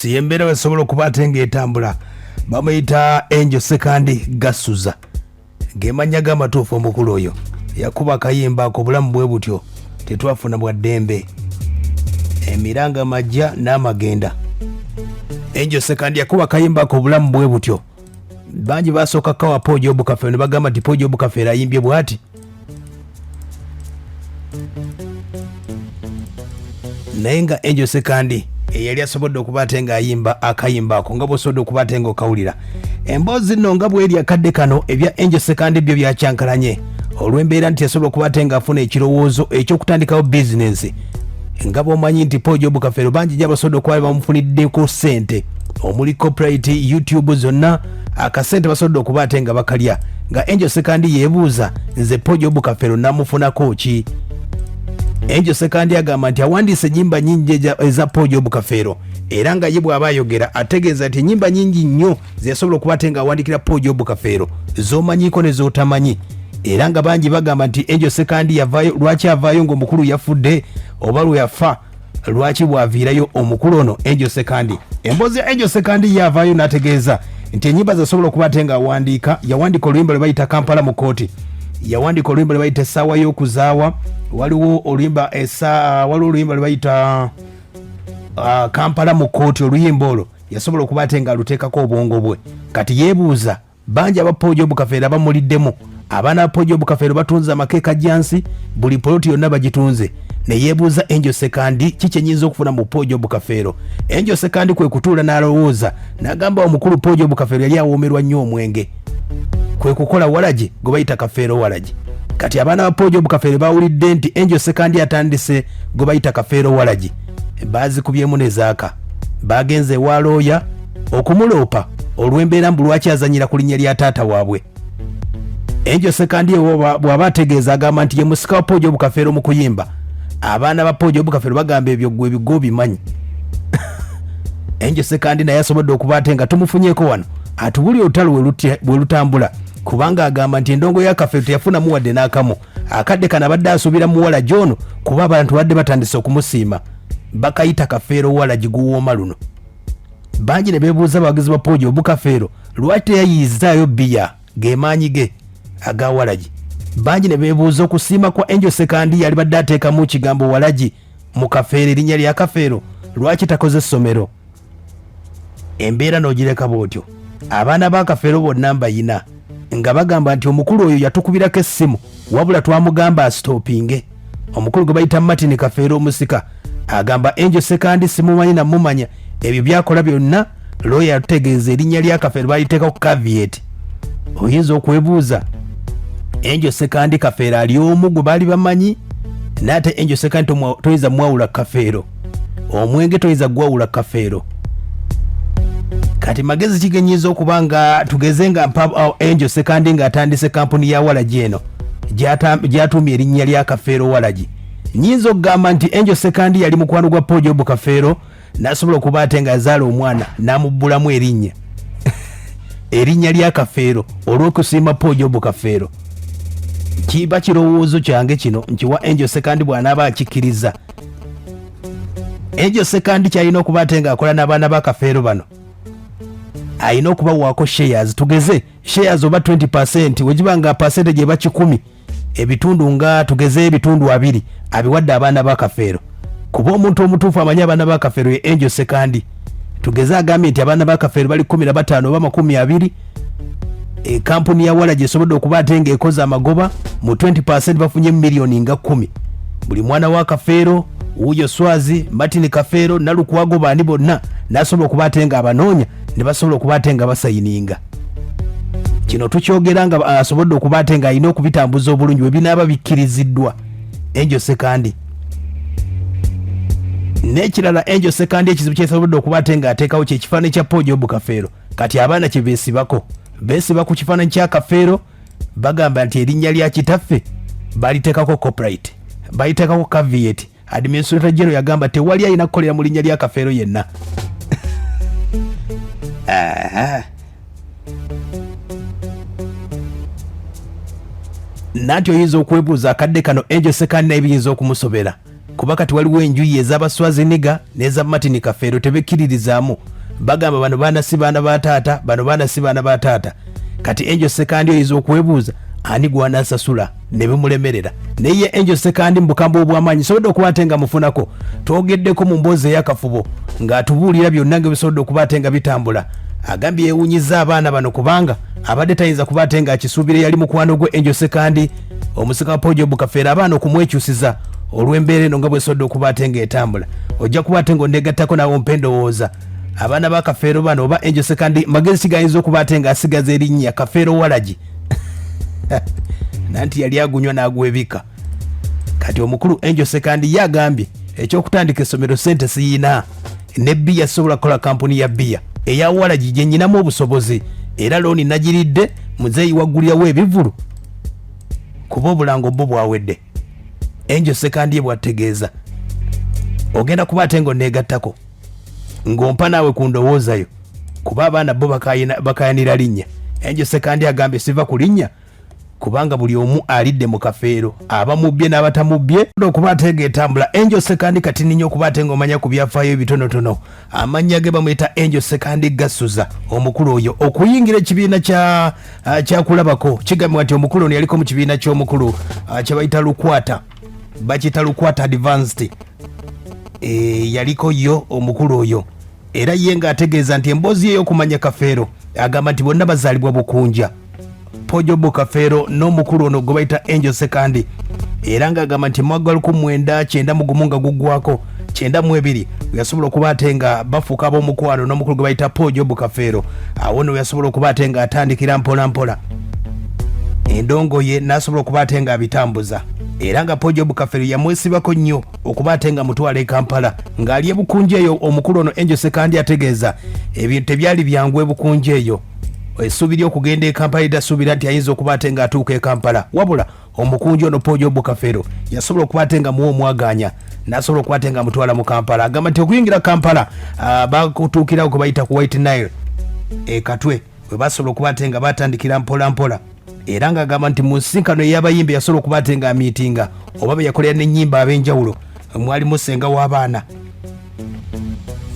Siyembera basobola okubatenga etambula bamuyita Angel Sekandi Gasuza gemanya gamatuufu omukulu oyo yakuba kayimba ko bulamu bwe butyo tetwafuna bwa ddembe emiranga majja n'amagenda. Angel Sekandi yakuba kayimba ko bulamu bwe butyo banji basooka kawa Pojo Obukafe ne bagamba nti Pojo Obukafe ayimbye bwati naye nga Angel Sekandi yali asobodde okubatenga ayimba akayimba ako nga bw'osobodde okubatenga okawulira emboozi nno nga bw'eri akadde kano ebya Angel Sekandi byo byakyankalanye olw'embeera nti yasobola okubatenga afuna ekirowoozo eky'okutandikawo bizinensi nga bw'omanyi nti Pojo Obukafe bangi gye basobodde okuba bamufuniddeko ssente omuli copyright YouTube zonna akasente basobodde okubatenga bakalya nga Angel Sekandi yeebuuza nze Pojo Obukafe namufunako ki. Angel Sekandi agamba nti awandiise ennyimba nnyingi eza Pojo Obukafe era nga ye bw'aba ayogera ategeeza nti ennyimba nnyingi nnyo zeyasobola okubatenga awandikira Pojo Obukafe z'omanyiko ne z'otamanyi era nga bangi bagamba nti Angel Sekandi yavaayo lwaki avaayo ng'omukulu yafudde oba lwe yafa lwaki bw'aviirayo omukulu ono Angel Sekandi. Emboozi ya Angel Sekandi yavaayo n'ategeeza nti ennyimba zeyasobola okubatenga yawandika oluyimba lwe bayita Kampala mu kooti yawandika oluyimba lwe bayita essaawa y'okuzaawa waliwo oluyimba lwe bayita Kampala mu kooti oluyimba olwo yasobola okubatenga aluteekako obwongo bwe kati yeebuuza bangi aba Pojo Obukafe abamuliddemu abaana ba Pojo Obukafe batunze amakeeka jansi buli poloti yonna bagitunze ne yeebuuza Angel Sekandi kiki enyinza okufuna mu Pojo Obukafe. Angel Sekandi kwe kutuula n'alowooza n'agamba omukulu Pojo Obukafe yali awoomerwa nnyo omwenge kwe kukola Waragi gwe bayita Kafeero Waragi kati abaana ba Pojo Obukafe bawulidde nti Angel Sekandi atandise gwe bayita Kafeero Waragi baazikubyemu ne zaaka bagenze ewa looya okumuloopa olw'embeera mbu lwaki azanyira ku linnya lya taata waabwe. Angel Sekandi bw'aba ategeeza agamba nti ye musika wa Pojo Obukafe mu kuyimba abaana ba Pojo Obukafe bagamba ebyo gwe ebigo bimanyi. Angel Sekandi naye asobodde okubatenga tumufunyeeko wano atubuli olutalo bwe lutambula kubanga agamba nti endongo ya Kafeero teyafunamu wadde n'akamu akadde kana badde asuubira muwala John kuba abantu badde batandise okumusiima bakayita Kafeero Waragi guwooma luno. Bangi ne beebuuza abawagizi ba Pojo Obukafe lwaki teyayizaayo bbiya g'emaanyi ge aga Waragi. Bangi ne beebuuza okusiima kwa Angel Sekandi yali badde ateekamu kigambo Waragi mu Kafeero erinnya lya Kafeero lwaki takoze essomero. Embeera n'ogireka bw'otyo abaana ba Kafeero bonna mbayina nga bagamba nti omukulu oyo yatukubirako essimu wabula twamugamba asitoopinge. Omukulu gwe bayita Martin Kafeero omusika agamba Angel Sekandi simumanyi namumanya ebyo byakola byonna looya yatutegeeza erinnya lya Kafeero baliteekako caveat. Oyinza okwebuuza Angel Sekandi Kafeero ali omu gwe baali bamanyi n'ate Angel Sekandi toyinza mwawula Kafeero omwenge toyinza gwawula Kafeero. Kati magezi kigenyiza okuba nga tugeze nga Angel Sekandi ng'atandise kampuni ya Waragi eno gy'atumye erinnya lya Kafeero Waragi. Nyinza okugamba nti Angel Sekandi yali mukwano gwa Pojo Obukafe n'asobola okuba ate ng'azaala omwana n'amubbulamu erinnya erinnya lya Kafeero olw'okusiima Pojo Obukafe. Kiba kirowoozo kyange kino nkiwa Angel Sekandi bw'anaaba akikkiriza. Angel Sekandi kyalina okuba ate ng'akola n'abaana ba Kafeero bano ayina okubawaako shares tugeze shares oba 20% wegiba nga percentage eba 10 ebitundu nga tugeze ebitundu 2 abiwadde abaana ba Kafeero kuba omuntu omutuufu amanyi abaana ba Kafeero ye Angel Sekandi tugeze agambye nti abaana ba Kafeero bali 15 oba 20 kampuni ya Waragi esobodde okuba ate ng'ekoze amagoba mu 20% bafunye miliyoni nga 10 buli mwana wa Kafeero Uyo Swazi Martin Kafeero Nalukwago bandi bonna nasobola okuba ate nga abanoonya ne basobola okuba ate nga basayininga. Kino tukyogera nga asobodde okuba ate nga alina okubitambuza obulungi webinaaba bikkiriziddwa Angel Sekandi. N'ekirala Angel Sekandi ekizibu kyesobodde okuba ate nga ateekawo kyekifaananyi kya Pojo Obukafe kati abaana kye beesiba ku kifaananyi kya Kafeero bagamba nti erinnya lya kitaffe baliteekako copyright baliteekako caveat. Administrator General yagamba tewali alina kukolera mu linnya lya Kafeero yenna. Nati oyinza okwebuuza akadde kano Angel Sekandi n'ebiyinza okumusobera kuba kati waliwo enjuyi ez'abaswaziniga n'eza Martin Kafeero tebekkiririzaamu bagamba bano baana si baana ba taata bano baana si baana ba taata kati Angel Sekandi oyinza okwebuuza ani gwanasasula ne bimulemerera naye Angel Sekandi mu bukambo obw'amaanyi sobodde okuba ate nga mufunako twogeddeko mu mboozi ey'akafubo ng'atubuulira byonna nga bisobodde okuba ate nga bitambula agambye yeewunyiza abaana bano kubanga abadde tayinza kuba ate nga akisuubira yali mukwano gwe Angel Sekandi omusika Job Kafeero abaana okumwekyusiza olw'embeera eno nga bwesobodde okuba ate nga etambula ojja kuba ate ng'ondeegattako nawo mpendowooza abaana ba Kafeero bano oba Angel Sekandi magezi gayinza okuba ate nga asigaza erinnya Kafeero Waragi nanti yali agunywa n'agwebika kati omukulu Angel Sekandi yagambye ekyokutandika essomero sente siyina ne bbiya sobola kukola kampuni ya bbiya eya Waragi gye nnyinamu obusobozi era looni nagiridde muzeeyi waggulirawo ebivulu kuba obulango bwo bwawedde Angel Sekandi ye bwategeeza ogenda kuba ate ng'oneegattako ng'ompa naawe ku ndowoozayo kuba abaana bo bakayanira linnya Angel Sekandi agambye siva ku linnya kubanga buli omu alidde mu Kafeero abamubbye n'abatamubbye okuba ate ng'etambula Angel Sekandi kati ninyo okuba ate ng'omanya ku byafaayo ebitonotono amannya ge bamuyita Angel Sekandi Gasuza omukulu oyo okuyingira ekibiina kyakulabako kigambibwa nti omukulu ono yaliko mu kibiina ky'omukulu kye bayita Lukwata bakiyita Lukwata Advanced yaliko yo omukulu oyo era ye ng'ategeeza nti emboozi ye y'okumanya Kafeero agamba nti bonna bazaalibwa bukunja Job Kafeero n'omukulu ono gwe bayita Angel Sekandi era ng'agamba nti mwaka 1990 nga guggwako 92 yasobola okuba ate nga bafuuka ab'omukwano n'omukulu gwe bayita Job Kafeero awo no yasobola okuba ate nga atandikira mpola mpola endongo ye n'asobola okuba ate nga abitambuza era nga Job Kafeero yamwesibako nnyo okuba ate nga mutwala e Kampala ng'ali ebukunja eyo omukulu ono Angel Sekandi ategeeza ebintu tebyali byangu ebukunja eyo esubiri okugenda e Kampala edasuubira nti ayinza okuba ate nga atuuka e Kampala wabula omukunja ono Job Kafeero yasobola okuba ate nga muwa omwaganya n'asobola okuba ate nga mutwala mu Kampala agamba nti okuyingira Kampala bakutuukirawo kwe bayita ku White Nile Katwe we basobola okuba ate nga batandikira mpola mpola era ng'agamba nti mu nsinkano ey'abayimbi yasobola okuba ate nga amiitinga oba be yakolera n'ennyimba ab'enjawulo mwalimu ssenga w'abaana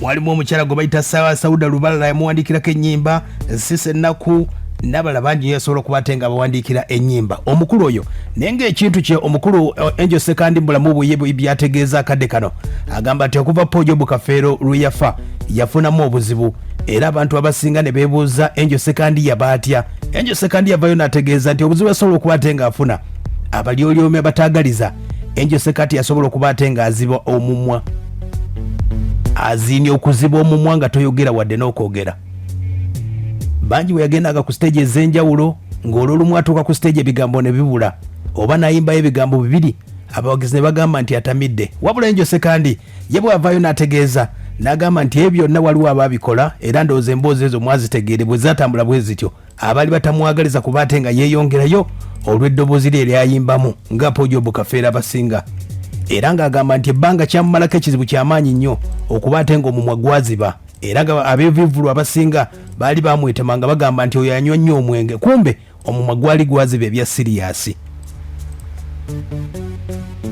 mwalimu omukyala gwe bayita Sauda Lubalala yamuwandiikirako ennyimba Sise Nnaku n'abalala bangi yasobola okuba ate nga bawandiikira ennyimba omukulu oyo naye ng'ekintu kye omukulu Angel Sekandi mbulamu bwe byategeeza akadde kano agamba nti okuva Job Kafeero lwe yafa yafunamu obuzibu era abantu abasinga ne beebuuza Angel Sekandi yaba atya Angel Sekandi yavayo n'ategeeza nti obuzibu yasobola okuba ate nga afuna abalyolyoomi abataagaliza Angel Sekandi yasobola okuba ate nga aziba omumwa aziini okuziba omumwa nga toyogera wadde n'okwogera bangi bwe yagendaga ku stage ez'enjawulo ng'olwolumu atuuka ku stage ebigambo ne bibula oba nayimbayo ebigambo bibiri abawagizi ne bagamba nti atamidde wabula Angel Sekandi ye bw'avaayo n'ategeeza n'agamba nti ebyo byonna waliwo abaabikola era ndowooza emboozi ezo mwazitegeere bwe zaatambula bwe zityo abaali batamwagaliza kuba ate nga yeeyongerayo olw'eddoboozi lye lyayimbamu nga Job Kafeero abasinga era ng'agamba nti ebbanga kyamumalako ekizibu ky'amaanyi nnyo okuba ate ng'omumwa gwaziba era nga ab'ebivvulu abasinga baali bamwetema nga bagamba nti oyo anywa nnyo omwenge kumbe omumwa gwali gwaziba ebya siriyasi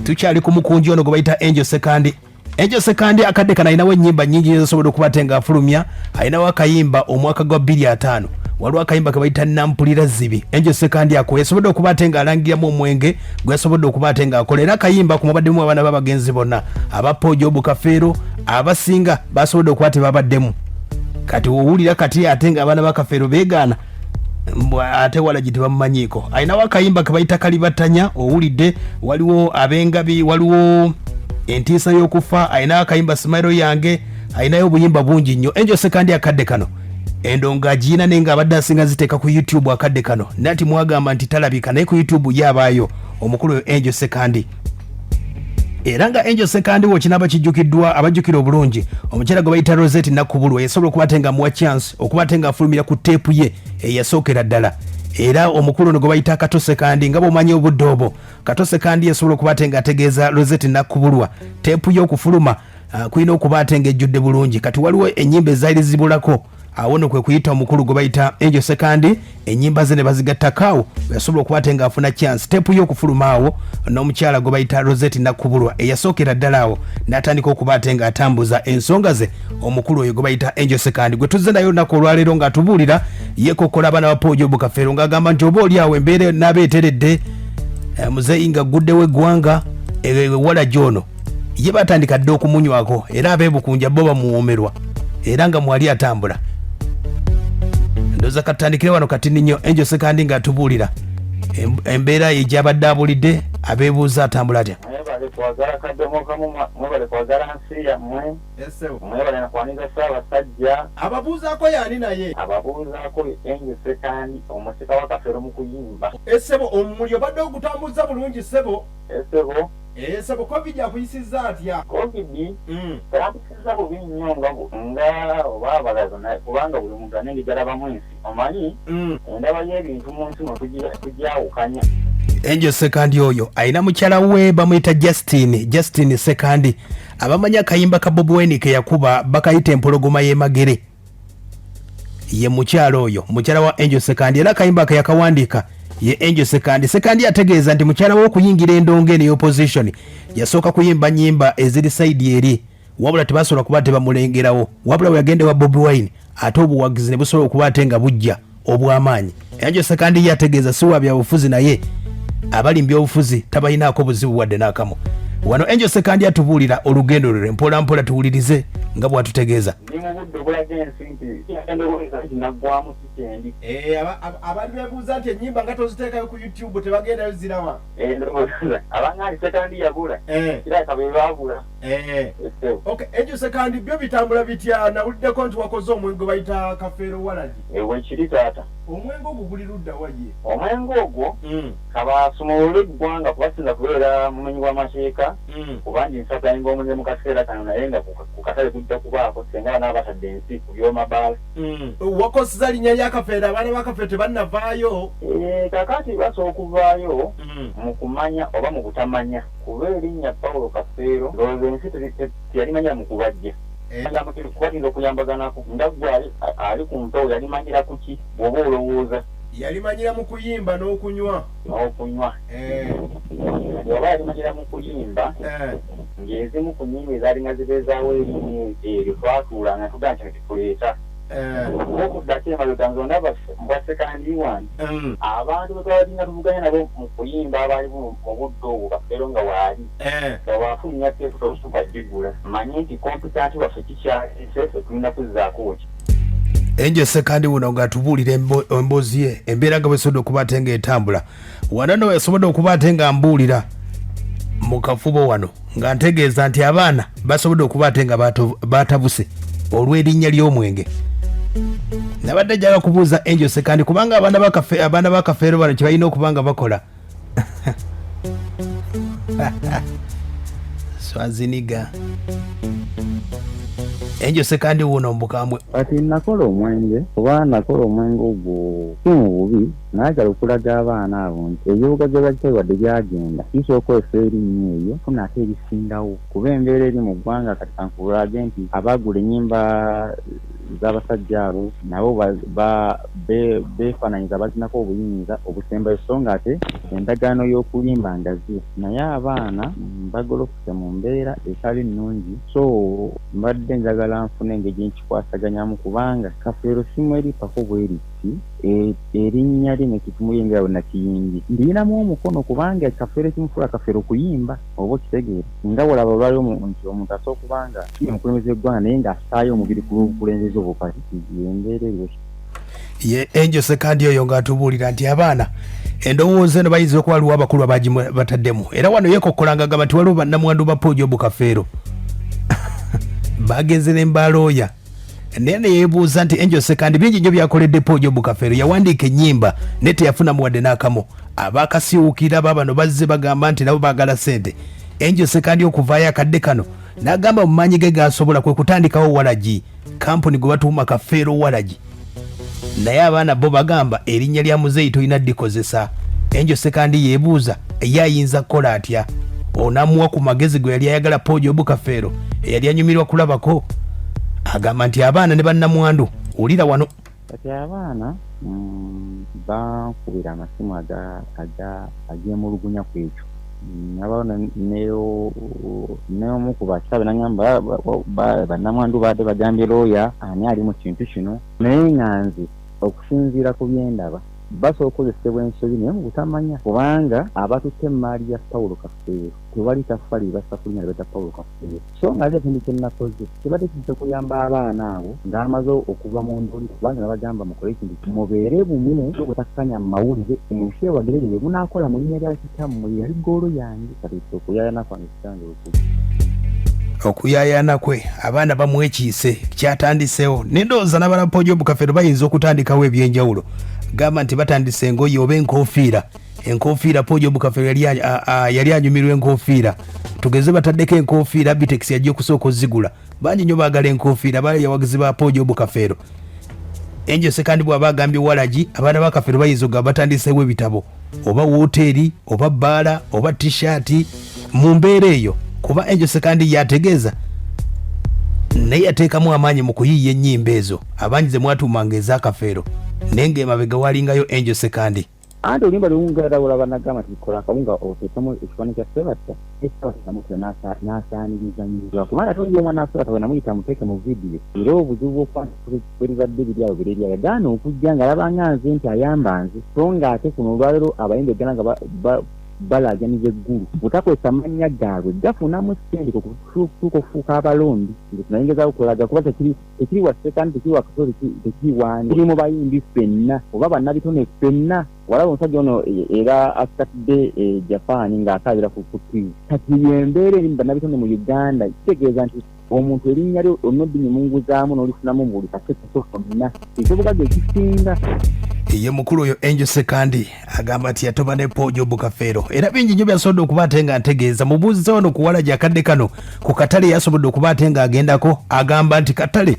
tukyali ku mukunji ono gwe bayita Angel Sekandi Angel Sekandi akadde kana alinawo ennyimba nnyingi ezisobola okuba ate nga afulumya alinawo akayimba omwaka gwa 2005 waliwo akayimba ke bayita Nampulira Zibi Angel Sekandi ako yasobodde okuba ate nga alangiramu omwenge gwe yasobodde okuba ate nga akola era akayimba ku mubaddemu abaana b'abagenzi bonna aba Job Kafeero abasinga basobodde okuba ate babaddemu kati owulira kati ate nga abaana ba Kafeero beegaana ate Waragi tebamumanyiiko alinawo akayimba ke bayita Kalibatanya owulidde waliwo ab'engabi waliwo entiisa y'okufa alinawo akayimba Simairo yange alinayo obuyimba bungi nnyo Angel Sekandi akadde kano endonga agiina naye ng'abadde asinga ziteeka ku YouTube akadde kano nati mwagamba nti talabika naye ku YouTube yabaayo omukulu Angel Sekandi era nga Angel Sekandi wokinaba kijjukiddwa abajjukira obulungi omukyala gwe bayita Rosette Nakubulwa yasobola okuba ate nga muwa chance okuba ate nga afulumira ku teepu ye eyasookera ddala era omukulu ono gwe bayita Kato Sekandi nga bw'omanyi obudde obwo Kato Sekandi yasobola okuba ate nga ategeeza Rosette Nakubulwa teepu y'okufuluma kulina okuba ate nga ejjudde bulungi kati waliwo ennyimba ezaali zibulako awono kwe kuyita omukulu gwe bayita Angel Sekandi ennyimba ze ne bazigattakawo yasobola okuba nga afuna chance step y'okufuluma awo n'omukyala gwe bayita Rosette Nakubulwa eyasookera ddala awo n'atandika okuba nga atambuza ensonga ze omukulu oyo gwe bayita Angel Sekandi gwe tuzze nayo olunaku olwaleero ng'atubuulira yeekokkola abaana ba Poojo Bukafeero ng'agamba nti oba oli awo embeera n'abeeteredde muzeeyi nga guddewo eggwanga Waragi ono ye batandika dde okumunywako era abeebukunja bo bamuwoomerwa era nga mwali atambula ndoza katandikire wano katini nnyo Angel Sekandi ng'atubuulira embeera ye gy'abadde abulidde abeebuuza atambula atya mwebale kwagala kademokamu mwebale kwagala nsi yammwe mwebale nakwaniza Ssaabasajja ababuuzaako yaani naye ababuuzaako Angel Sekandi omusika wa Kafeero mu kuyimba essebo omuli obadde ogutambuza bulungi ssebo essebo covid akuyisizza atya covid terampisiza bubi nnyo nga oba abalaza kubanga buli muntu anenge gyalabamu ensi omanyi endaba y'ebintu mu nsi tugyawukanya Angel Sekandi oyo alina mukyala we bamuyita Justin Sekandi abamanyi akayimba ka Bobi Wine ke yakuba bakayita empologoma y'emagere ye mukyala oyo mukyala wa Angel Sekandi era akayimba ke yakawandiika ye Angel Sekandi ategeeza nti mukyala we okuyingira endongo eno y'opposition yasooka kuyimba nnyimba eziri saidi eri wabula tebasobola kuba tebamulengerawo wabula we yagende wa Bobi Wine ate obuwagizi ne busobola okuba ate nga bujja obw'amaanyi Angel Sekandi yategeeza si wa byabufuzi naye abali mu byobufuzi tabalinaako buzibu wadde n'akamu wano Angel Sekandi atubuulira olugendo lwe mpola mpola tuwulirize nga bw'atutegeeza ndi mu budde obulaga ensi nti endowooza nti naggwamu kikendi abantu beebuuza nti ennyimba nga toziteekayo ku YouTube tebagendayo zirawa endowooza abangaali Sekandi yabula kiraka be baabula okay Angel Sekandi byo bitambula bitya nawuliddeko nti wakoze omwenge bayita Kafeero Waragi weekiri taata omwenge ogwo guli ludda waye omwenge ogwo kabasumulule eggwanga kubasinza kubeera mumenyi w'amateeka kuba ndi nsaganyinga omuze mu kaseera kano naye nga ku katale kujja kubaako senga n'abatadde ensi ku by'omabaala wakoseza linnya lya Kafeero abaana ba Kafeero tebannavaayo kakati basobola okuvaayo mu kumanya oba mu kutamanya kuba erinnya Pawulo Kafeero ndowooza ensi teyalimanyira mu kubajja kubatinda okuyambaganako ndaggwe ali ku mpewo yalimanyira ku ki bw'oba olowooza yalimanyira mu kuyimba n'okunywa oba yalimanyira mu kuyimba ng'ezimu ku nnyimba ezaalinga zibeezaawo erinnya eryo twatuulanga tugaa nti tuleeta okuddako emabega nze ndaba mbwa Sekandi wani abantu bwe twabalinga tuvuganya nabo mu kuyimba abaali mu budde obwo Kafeero nga waali nga bwafunnya teefu tosukadigula manye nti kompitanti waffe kikyalise ffe tulina kuzzaako ki Angel Sekandi wuno ng'atubuulira emboozi ye embeera nga bwesobodde okuba ate ng'etambula wano no yasobodde okuba ate nga mbuulira mu kafubo wano nga ntegeeza nti abaana basobodde okuba ate nga batabuse olw'erinnya ly'omwenge nabadde njagala kubuuza Angel Sekandi kubanga abaana ba Kafeero bano kye balina okuba nga bakola swaziniga Angel Sekandi wuno mbukambwe kati nakola omwenge oba nakola omwenge ogwo kimu bubi naagala okulaga abaana abo nti ebibuga gye bakitebadde byagenda kisooka efe erinnya eryo funa ate erisingawo kuba embeera eri mu ggwanga kati kankulage nti abaagula ennyimba z'abasajja abo nabo beefaananyiza bazinako obuyinza obusembayo so nga ate endagaano y'okuyimba ngazi naye abaana bagolokuse mu mbeera etali nnungi so mbadde njagala nfuna engeri gyenkikwasaganyamu kubanga Kafeero simu eripako bweriti erinnya lye nekitumuyenga bwe nakiyimbi ndinamu omukono kubanga Kafeero kimufula Kafeero kuyimba oba okitegeera nga bwolaba olwaliwo nti omuntu asobola kubanga kiri omukulembeze w'eggwanga naye ng'asaayo omubiri ku bukulembeze obukati embeera eyo ye Angel Sekandi oyo ng'atubuulira nti abaana endowooza eno bayinza okuba waliwo abakulu abagibataddemu era wano yeekokkolanga gamba nti waliwo bannamwandu ba Poojo Bukafeero bagenze n'embalooya naye ne yeebuuza nti Angel Sekandi bingi nnyo byakoledde Poojo Bukafeero yawandiika ennyimba naye teyafunamu wadde n'akamu abaakasiwukira baabano bazze bagamba nti nabo baagala ssente Angel Sekandi okuvaayo akadde kano n'agamba mu maanyi ge gaasobola kwe kutandikawo Waragi kampuni gwe batuuma Kafeero Waragi naye abaana bo bagamba erinnya lya muzeeyi tolina ddikozesa Angel Sekandi yeebuuza ye ayinza kukola atya onamuwa ku magezi gwe yali ayagala Poojo Bukafeero eyali anyumirwa kulabako agamba nti abaana ne bannamwandu ulira wano. Kati abaana bankubira amasimu ageemulugunya ku ekyo. Abaana neomu ku basabe nagamba bannamwandu baadde bagambye looya ani ali mu kintu kino, naye nganze okusinziira ku byendaba basooka okozesebwa ensobi naye mu butamanya, kubanga abatutte emaali ya Pawulo Kafeero tewali tafali basa kulinya lebeta Pawulo Kafeero. So nga leero kindi kyenakoze kibadde kijja kuyamba abaana abo ng'amaze okuva mu ndoli, kubanga nabagamba mukole ekintu mubeere bumu obutakkanya mu mawulire, ensi ewagerere bye munaakola mu linnya lya kitammwe yali ggoolo yange. Kati okuyaayana kwange kitange okuyaayana kwe abaana bamwekiise kyatandiseewo nendowooza n'abalapojo Kafeero bayinza okutandikawo ebyenjawulo. Gamba nti batandise engoye oba enkofiira Pojo Kafeero yali anyumirwa enkofiira, tugeze bataddeko enkofiira Bitex yajja okusooka ozigula, bangi nnyo baagala enkofiira bali abawagizi ba Pojo Kafeero. Enjo Sekandi bw'aba agambye Waragi abaana ba Kafeero bayinza okugamba batandiseewo ebitabo oba wooteri oba bbaala oba tishaati mu mbeera eyo, kuba Enjo Sekandi yategeeza naye yateekamu amaanyi mu kuyiiya ennyimba ezo abangi ze mwatuumanga eza Kafeero nenge emabega walingayo Enjo Sekandi. Anti olumba lwungalabula banagamba tikola akawunga oteekamu ekifaananyi kya Sebatta ekitawakiramutwe n'asaaniriza nnyo, kubanga toli omwana asobola tawe namuyita muteeke mu vidiyo era obuzibu bw'okwanbulibadde biri awo bireri yagaana okujja ng'alabanga nze nti ayamba nze, so ng'ate kuno olwaleero abayimbi eggana nga balaaganiza eggulu butakozesa amannya gaabwe gafunamu ssente okufuuka abalonzi. Tunayingezaho okulaga kuba tekiri wa Sekandi tekiri wa Kafeero tekiri wani, tuli mu bayimbi ffenna oba bannabitone ffenna. Walaba omusajja ono era asitadde Japan ng'akaabira ku TV. Kati embeera eri mu bannabitone mu Uganda kitegeeza nti omuntu erinnya lyo onoddi nimunguzaamu n'olifunamu mu buli kaseeso konna ekyobugagga ekisinga. Ye mukulu oyo Enjo Sekandi agamba nti yatoba ne Pojo Kafeero era bingi nnyo byasobodde okuba ate nga ntegeeza. Mubuuziza wano ku Waragi akadde kano ku katale yasobodde okuba ate nga agendako, agamba nti katale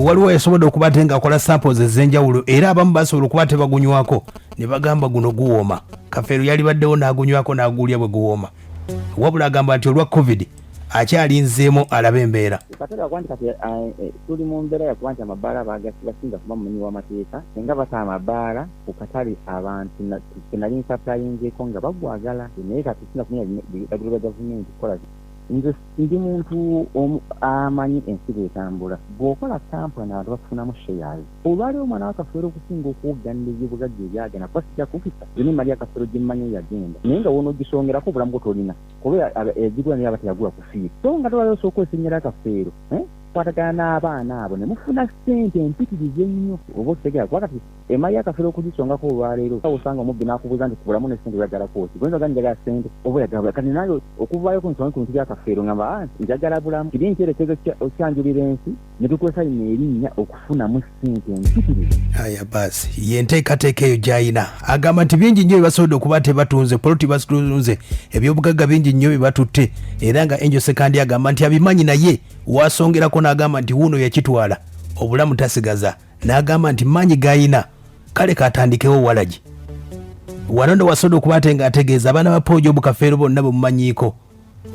waliwo yasobodde okuba ate nga akola samples ez'enjawulo era abamu basobola okuba ate bagunywako ne bagamba guno guwooma. Kafeero yali baddewo n'agunywako n'aguulya bwe guwooma, wabula agamba nti olwa COVID akyalinzeemu alabe embeera. Katale akwanti kati tuli mu mbeera yakuba nti amabaala basinga kuba mumenyi w'amateeka nga bata amabaala ku katale abantu kenali nsaplayinzeeko nga bagwagala, naye kati singa kumenya biragiro bya gavumenti kola. Nze ndi muntu amanyi ensi bwetambula, bw'okola kampani abantu bafunamu shares. Olwaliwo omwana wa Kafeero okusinga okuwugganira ebyobugagga ebyagenda kuba sijja kukisa zino emali ya Kafeero gye mmanyi yagenda, naye nga wonoogisongerako obulamu bwo tolina kuba egigula naye aba teyagula kufiira. So nga tolwaliwo osooka osinnyira Kafeero kwatagana n'abaana abo ne mufuna ssente empitirize ennyo oba okitegera kuba kati emali ya Kafeero okugisongako olwaleero osanga omubbi n'akubuuza nti kuulamu ne ssente byagalako ki goyinza ogaa njagala ssente oba oyagala kati naye okuvaayo ku nsonga ku bintu bya Kafeero ngamba njagala bulamu kiri nkyerekezo okyanjulira ensi ne tukozesa lino erinnya okufunamu ssente empitirize. Aya basi ye nteekateeka eyo gy'ayina, agamba nti bingi nnyo bye basobodde okuba tebatunze poloti batunze ebyobugagga bingi nnyo bye batutte era nga Enjo Sekandi agamba nti abimanyi naye wasongerako n'agamba nti wuno yakitwala obulamu tasigaza, n'agamba nti manyi gayina kale katandikewo Waragi. Wanondo wasobodde okuba ate nga ategeeza abaana ba Pojo Kafeero bonna bwemumanyiiko.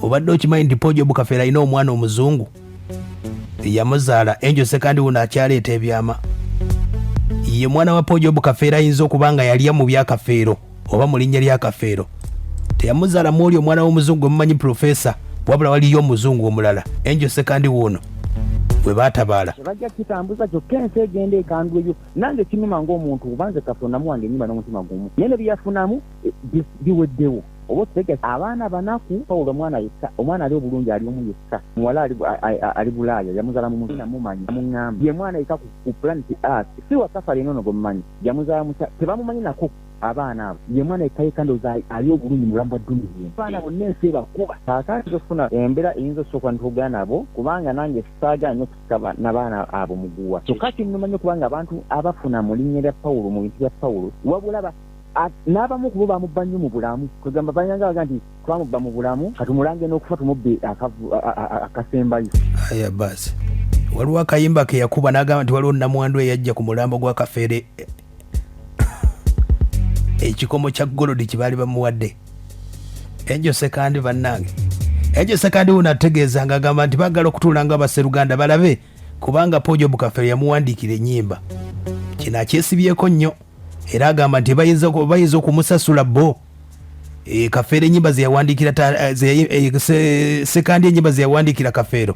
Obadde okimanyi nti Pojo Kafeero alina omwana omuzungu yamuzaala Enjo Sekandi wuno akyaleeta ebyama. Ye mwana wa Pojo Kafeero ayinza okuba nga yalya mu bya Kafeero oba mu linnya lya Kafeero. Teyamuzaala mwoli omwana w'omuzungu omumanyi profesa, wabula waliyo omuzungu omulala Enjo Sekandi wuno bwe baatabaala bajja kitambuza kyokka ensi egenda ekandwa ebyo. Nange kinuma ng'omuntu kubanze Kafeero namuwanga ennyumba n'omutima gumu naye ne byeyafunamu biweddewo. Oba otegeka abaana banaku Pawulo omwana ali obulungi ali omu yekka, muwala ali Bulaaya yamuzaala mu muzina mumanyi amuŋŋamba ye mwana yekka ku planet Earth si wa Safari enono gwemumanyi yamuzaala mutya tebamumanyi nako abaana abo ye mwana yekka ndowooza ali obulungi mu bulamu bwa dduniya. Abaana bonna ensi ebakuba kaakati tofuna embeera eyinza osooka ntugana nabo kubanga nange saaga nnyo kusikaba n'abaana abo muguwa kyokka kinnuma nnyo kubanga abantu abafuna mu linnya lya Pawulo mu bintu bya Pawulo wabula n'abamu ku bo bamubba nnyo mu bulamu kwegamba banyanga baga nti twamubba mu bulamu katumulange n'okufa tumubbe akasembayo. Aya basi waliwo akayimba ke yakuba n'agamba nti waliwo nnamwandu eyajja ku mulambo gwa Kafeero ekikomo kya golodi kibaali bamuwadde. Enjo Sekandi bannange, Enjo Sekandi wuno ategeeza nga agamba nti baagala okutuula nga Abaseruganda balabe kubanga Pojobu Kafeero yamuwandiikira ennyimba kino akyesibyeko nnyo era agamba nti bayinza okumusasula bo. Kafeero ennyimba zeyawandiikira Sekandi ennyimba zeyawandiikira Kafeero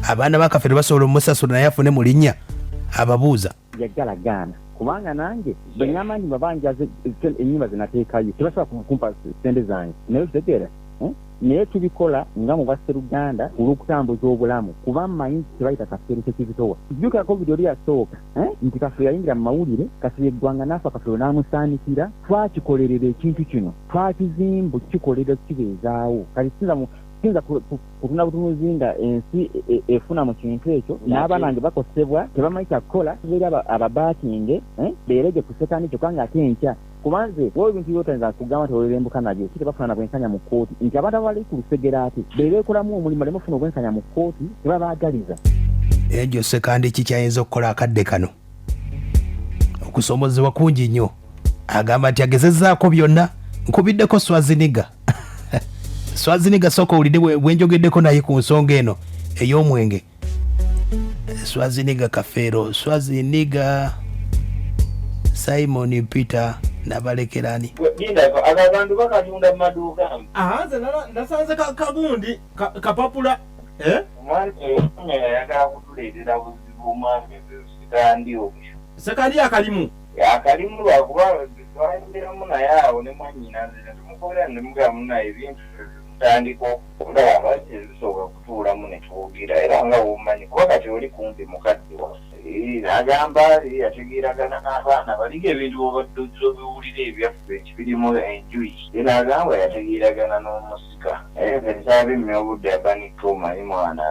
abaana ba Kafeero basobola omusasula naye afune mu linnya ababuuza yagalagaana kubanga nange bwe ngamba nti babanjaze ennyimba zenateekayo tebasobola kumpa sente zange naye kitegeera naye tubikola nga mu Basseruganda olw'okutambuza obulamu kuba mmanyi tebayita Kafeero tekizitowa jjukirako vidiyo yasooka nti Kafeero yayingira mu mawulire Kafeero eggwanga n'afa Kafeero n'amusaanikira twakikolerera ekintu kino twakizimba kikolera kibeezaawo kati sinza kutuna butunuzi nga ensi efuna mu kintu ekyo n'abaana bange bakosebwa tebamanyi kyakukola tubeera ababaatinge beerege ku Sekandi kyokka ate enkya kubanze wowe ebintu byotayinza kugamba teolerembuka nabyo kitebafuna na bwenkanya mu kkooti nti abantu abali ku lusegera ate beebeekolamu omulimu lemufuna obwenkanya mu kkooti tebabaagaliza ekyo Sekandi kikyayinza okukola akadde kano okusomozebwa kungi nnyo agamba nti agezezzaako byonna nkubiddeko Swaziniga sooka owulidde bwenjogeddeko naye ku nsonga eno ey'omwenge Swaziniga Kafeero Swaziniga Simon Peter n'abalekerani abantu bakatunda mu maduuka nze nasanze kagundi kapapula yagala kutuleetera buzibu omwami Sekandi obyo Sekandi akalimu lwakuba twayongeramu naye awo ne mwannyina nze tumukolera nemugamu naye ebintu tandika okulaba abazzi zisobola kutuulamu ne twogera era nga womanyi kuba kati oli kumpi mukadde waffe n'agamba yategeeragana n'abaana baliga ebintu obadduzo biwulira ebyaffe ekibirimu enjuyi n'agamba yategeeragana n'omusika nsaba mme obudde abanika omanyi mwana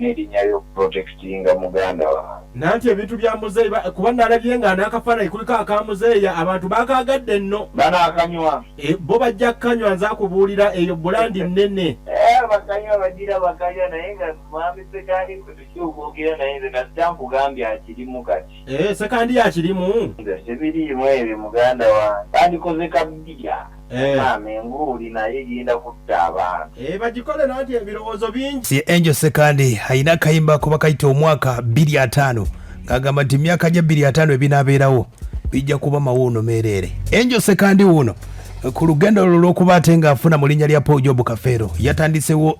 n'erinnya ly'okuprotectinga muganda wange nanti ebintu bya muzeeyi kuba nalabye nga n'akafaananyi kuliko akamuzeeyi abantu baakaagadde nno banaakanywa bo bajja kukanywa nze akubuulira eyo bulandi nnene bakanywa bagira bakanywa naye nga mwami Sekandi kwe tukyokwogira naye nze nasita nkugambye akirimu kati Sekandi yakirimu nze sebiriimu ebyo muganda wange bandikoze kabbirya enguuli naye genda kutta abantu bagikole nanti ebirowoozo bingi si Angel Sekandi ayina akayimba kuba kayita omwaka 25 ng'agamba nti myaka gya 25 ebinaabeerawo bijja kuba mawuuno meereere. Angel Sekandi wuno ku lugendo lw'okuba ate ng'afuna mu linnya lya Pojobu Kafeero yatandisewo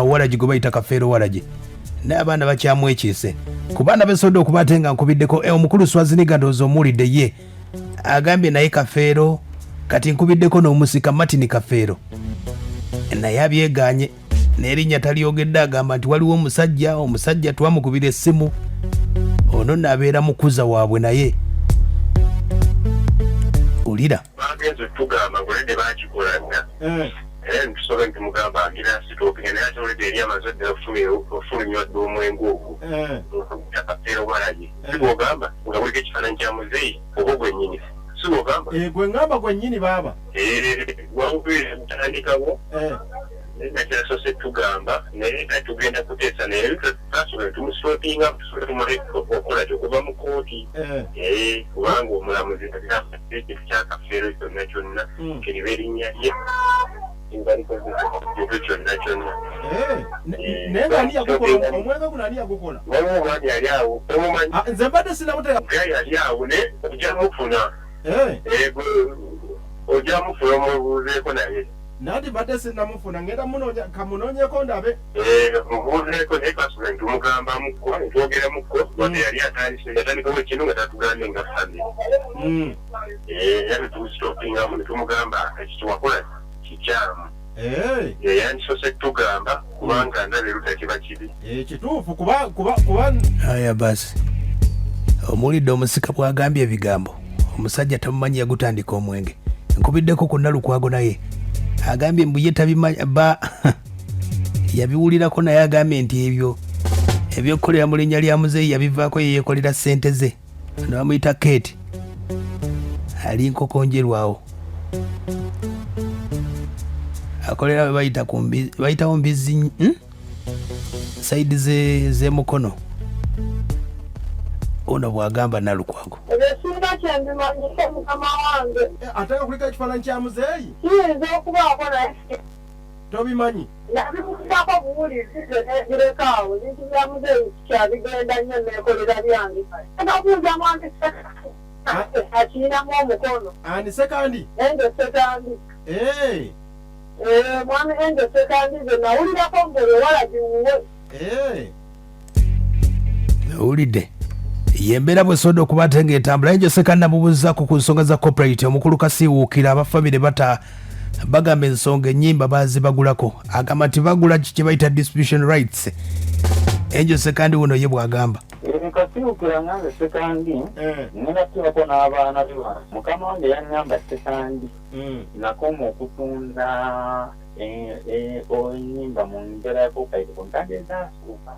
Waragi gwe bayita Kafeero Waragi n'abaana bakyamwekiise ku baana besobodde okuba ate nga nkubiddeko omukulu Swaziniga ndowooza omuwulidde ye agambye naye Kafeero kati nkubiddeko n'omusika Martin Kafeero naye abyegaanye n'erinnya talyogedde agamba nti waliwo omusajja twamukubira essimu ono n'abeera mukuza waabwe naye ulira bagenze tugamba ngolede bakikolanga ntusobola nti mugamba agira sitopinga naye ate olede eri amazadde ofulunywadde omwenge ogwo Kafeero Waragi sigogamba nga buliko ekifaananyi kya muzeeyi oba gwennyini sigogamba gwe ngamba gwennyini baaba wawubire mutandikawo nga kirasose tugamba naye tugenda kuteesa naye tasobola tumusitopinga tusobola tumale okola kyokuva mu kooti kubanga omulamuzi ekintu kya Kafeero kyonna kyonna kiriba erinnya lye imbalikoze kintu kyonna kyonna naye nga ani yagukola omwenge guno ani yagukola waliwo omwami yali awo omumanyi nze mbadde sinamutega yali awo ne ojja mufuna ojja mufuna omubuuzeeko naye nanti mbadde sinamufuna ngenda kamunoonyeko ndabe mubuuzeeko naye kasula ntumugambamuko netwogeramuko wadde yali yatandikawo ekinu nga tatugambe nga famire yali tumusitopingamu netumugamba ekitiwakola kikyamu yandisose tugamba kubanga ndabe luta kiba kibi kituufu kuba aya basi omuwulidde omusika bwagambye ebigambo omusajja tamumanyi yagutandika omwenge nkubiddeko ku Nalukwago naye agambye mbuye tabimanya yabiwulirako naye agambye nti ebyokukolera mu linnya lya muzeeyi yabivaako yeyekolera ssente ze nibamuyita Kate ali nkokonjerwawo akolera bayitawo mbizi saidi z'emukono ono bwagamba Nalukwago esinga kyendimanyisa mukama wange ateka kulika ekifaananyi kya muzeeyi kiyinza okubaako naye tobimanyi nabikukako buwulizi nezirekawo ebintu bya muzeeyi kyabigenda nnyo nekolera byange akabuuza mwange akiinamu omukono ani Sekandi ende Sekandi mwami ende Sekandi ze nawulirako mbere Waragi wuwe nawulidde yembeera bwe soda okuba ate ng'etambula Angel Sekandi namubuuzaako ku nsonga za corporate omukulu kasiiwuukira abafamire bagamba ensonga ennyimba baazibagulako agamba nti bagula kye bayita distribution rights Angel Sekandi wuno ye bw'agamba kasiwukira ngange Sekandi nenatulako n'abaana bewange mukama wange yangamba Sekandi nakoma okutunda ennyimba mu ngera yakokaire ku ntande ezasooka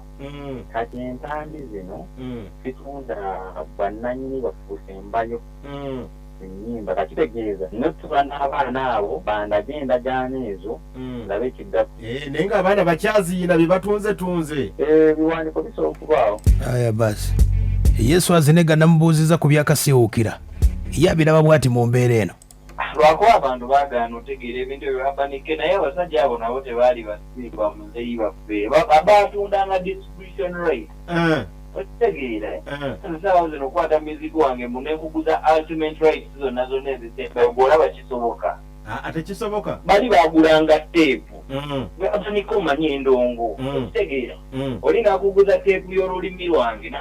kati entambi zino zitunda bannannyini bafuuse embayo ennyimba kakitegeeza notuba n'abaana abo bandagenda ezo ndabe ekiddako naye ng'abaana bakyaziina bye batunze biwandiiko bisobola okubaawo aya basi Yesu azinega namubuuziza ku byakasiwuukira ye abiraba bw'ati mu mbeera eno lwakuba abantu baagaana otegeera ebintu ebyo bapanike naye abasajja abo nabo tebaali basiibwa muzeeyi baffe abatundanga distribution rate okitegeera nsaawo zino okwata mizigo wange munekuguza ultimate rights zonna ezisembayo bw'olaba kisoboka ate kisoboka bali bagulanga teepu abanika omanyi endongo okitegeera oli nakuguza teepu y'olulimi lwange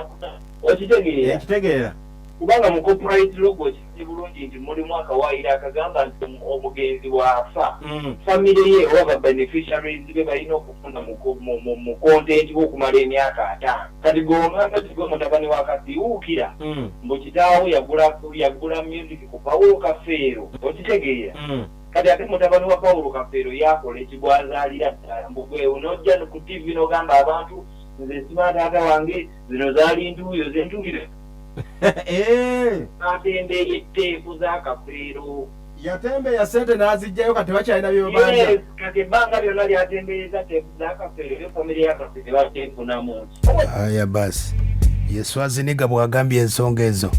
okitegeera kubanga mu copyright logo kizi bulungi nti mulimu akawaayiro akagamba nti omugenzi bw'afa famire ye oba beneficiaries be balina okufuna mu content okumala emyaka 5 kati gonganga tigo mutabani wa kasiwuukira mbu kitaawo yagula music ku Paulo Kafeero okitegeera kati ate mutabani wa Paulo Kafeero yakola ekigwazaalira ddala mbugwe onojja ku TV n'ogamba abantu nze siba taata wange zino zaali ntuuyo zentuukire atembeye teepu za Kafeero yatembeya sente n'azijjayo kati bakyalina byobanja kati ebbanga lyonna lyatembeyeza teepu za Kafeero efamire ya Kafeero bateefunamu aya basi Yesu aziniga bw'agambye ensonga ezo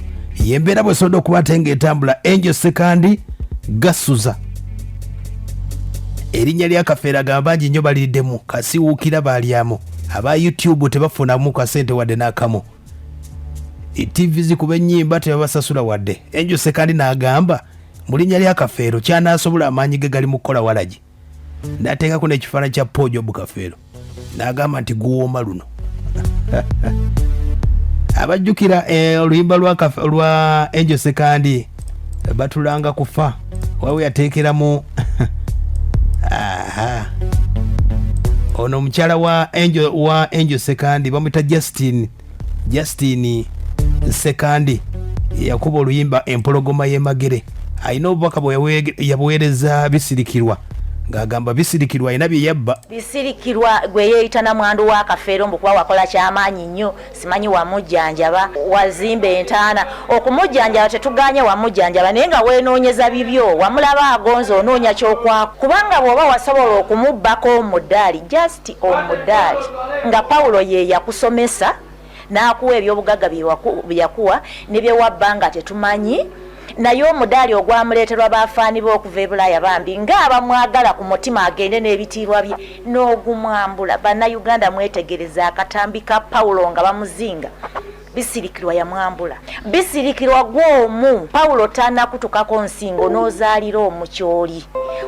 yembeera bwe soda okuba ate ng'etambula Angel Sekandi gasuza erinnya lya Kafeero agamba bangi nnyo baliriddemu kasiwuukira baalyamu aba YouTube tebafunamu kasente wadde n'akamu TV zikuba ennyimba tebabasasula wadde Angel Sekandi n'agamba mu linnya lya Kafeero kyanaasobola amaanyi ge gali mu kukola Waragi n'ateekako n'ekifaananyi kya Pojo bu Kafeero n'agamba nti guwooma luno abajjukira oluyimba lwa Angel Sekandi batulanga kufa wawe yateekeramu ono omukyala wa Angel Sekandi bamwita Justin Sekandi yakuba oluyimba empologoma y'emagere alina obubaka bwe yabuweereza Bisirikirwa ng'agamba Bisirikirwa alina bye yabba Bisirikirwa gwe yeeyita na mwandu wa Kafeero mbu kuba wakola kyamaanyi nnyo simanyi wamujjanjaba wazimba entaana okumujjanjaba tetuganye wamujjanjaba naye nga weenoonyeza bibyo wamulaba agonza onoonya kyokwaku kubanga bw'oba wasobola okumubbako omuddaali just omuddaali nga Pawulo ye yakusomesa n'akuwa ebyobugagga byeyakuwa ne bye wabba nga tetumanyi naye omudaali ogwamuleeterwa bafaani b'okuva e Bulaaya bambi ng'abamwagala ku mutima agende n'ebitiibwa bye n'ogumwambula bannayuganda mwetegereza akatambi ka Pawulo nga bamuzinga Bisirikirwa yamwambula Bisirikirwa gw'omu Pawulo tannakutukako nsingo n'ozaalira omukyoli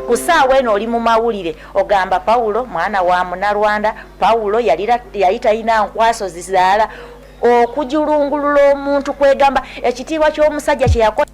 ku ssaawa eno oli mu mawulire ogamba Pawulo mwana wa Munnarwanda Pawulo yali talina nkwaso zizaala okujulungulula omuntu kwegamba ekitiibwa ky'omusajja kye yakola